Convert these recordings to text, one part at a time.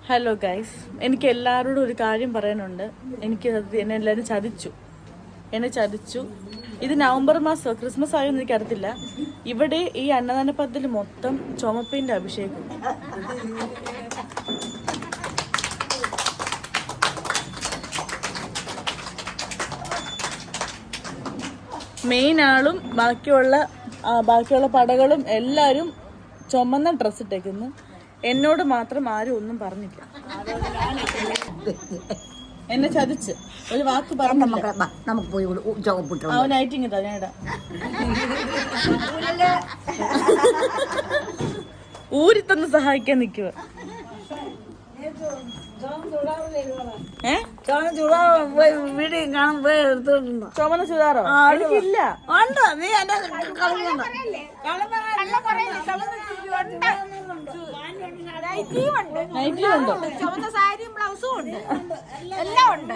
Hello guys, എനിക്ക് എല്ലാവരോടും ഒരു കാര്യം പറയാനുണ്ട്. എന്നെ എല്ലാവരും ചതിച്ചു. ഇത് നവംബർ മാസം ക്രിസ്മസ് ആയെന്ന് എനിക്കറിയത്തില്ല. ഇവിടെ ഈ അന്നദാന പദ്ധതി മൊത്തം ചുമപ്പിന്റെ അഭിഷേകം. മെയിൻ ആളും ബാക്കിയുള്ള പടകളും എല്ലാവരും ചുമന്ന ഡ്രസ്സ് ഇട്ടേക്കുന്നു. എന്നോട് മാത്രം ആരും ഒന്നും പറഞ്ഞില്ല. എന്നെ ചതിച്ച് ഒരു വാക്ക് പറഞ്ഞില്ല. നമുക്ക് പോയി അവനായിട്ടിങ്ങ തന്നെടാ ഊരി തന്ന് സഹായിക്കാൻ നിൽക്കുക. ചുമന്ന ചുതാറോ എനിക്കില്ല. ചുമന്ന സാരിയും ബ്ലൗസും ഉണ്ട്, എല്ലാം ഉണ്ട്.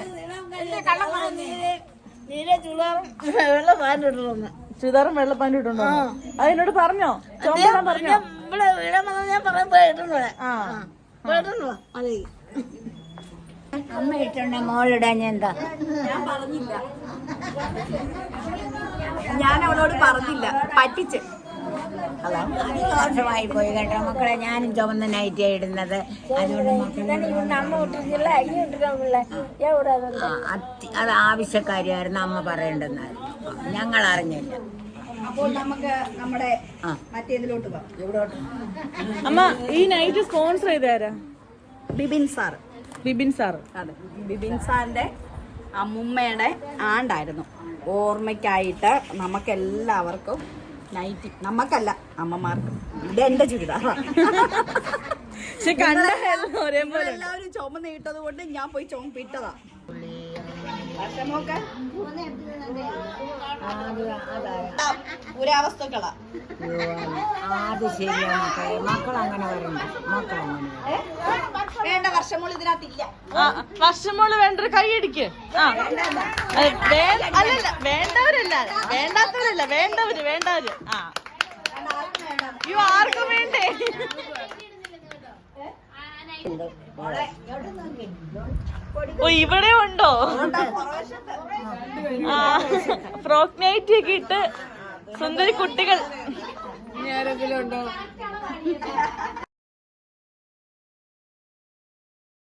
വെള്ള പാൻറ് ഇട്ടിട്ടുണ്ട്. ചുതാറും വെള്ള പാൻറ് ഇട്ടുണ്ടോ? അതിനോട് പറഞ്ഞോ? ചോമ്പ പറഞ്ഞോ? ഞാൻ പറയാൻ അമ്മ ഇട്ടുണ്ട മോളിടാൻ എന്താ? ഞാൻ അവളോട് പറഞ്ഞില്ല, പറ്റിച്ച്. ദോഷമായി പോയി കേട്ടോ മക്കളെ. ഞാനും ചുമന്ന നൈറ്റിയാ ഇടുന്നത്. അതുകൊണ്ട് അത് ആവശ്യക്കാരിയായിരുന്നു അമ്മ പറയേണ്ടെന്നാൽ ഞങ്ങൾ അറിഞ്ഞില്ല. അപ്പോൾ നമുക്ക് നമ്മുടെ മറ്റേതിലോട്ട് പോകാം. ഇവിടോട്ട് അമ്മ ഈ നൈറ്റ് സ്പോൺസർ ചെയ്താരാ? ബിബിൻ സാർ. അതെ, ബിബിൻ സാറിന്റെ അമ്മുമ്മയുടെ ആണ്ടായിരുന്നു. ഓർമ്മയ്ക്കായിട്ട് നമുക്കെല്ലാവർക്കും നൈറ്റി, നമുക്കല്ല അമ്മമാർക്ക്. ഇത് എന്റെ ചുരിദാറാണ്. എല്ലാവരും ചുമന്ന് ഇട്ടത് കൊണ്ട് ഞാൻ പോയി ചുമപ്പിട്ടതാ. പുരാവസ്തുക്കളാ. അത് ശരിയാണ് മക്കൾ അങ്ങനെ വരണ്ട. വേണ്ട, വർഷമോള് ഇതിനകത്തില്ല. വർഷമോള് വേണ്ടൊരു കൈയടിക്ക്. അല്ലല്ല, വേണ്ടവരല്ല, വേണ്ടവര്. ആർക്കും വേണ്ടേ? ഓ, ഇവിടെ ഉണ്ടോ? ഫ്രോക്ക് നൈറ്റി ഒക്കെ ഇട്ട് സുന്ദരി കുട്ടികൾ.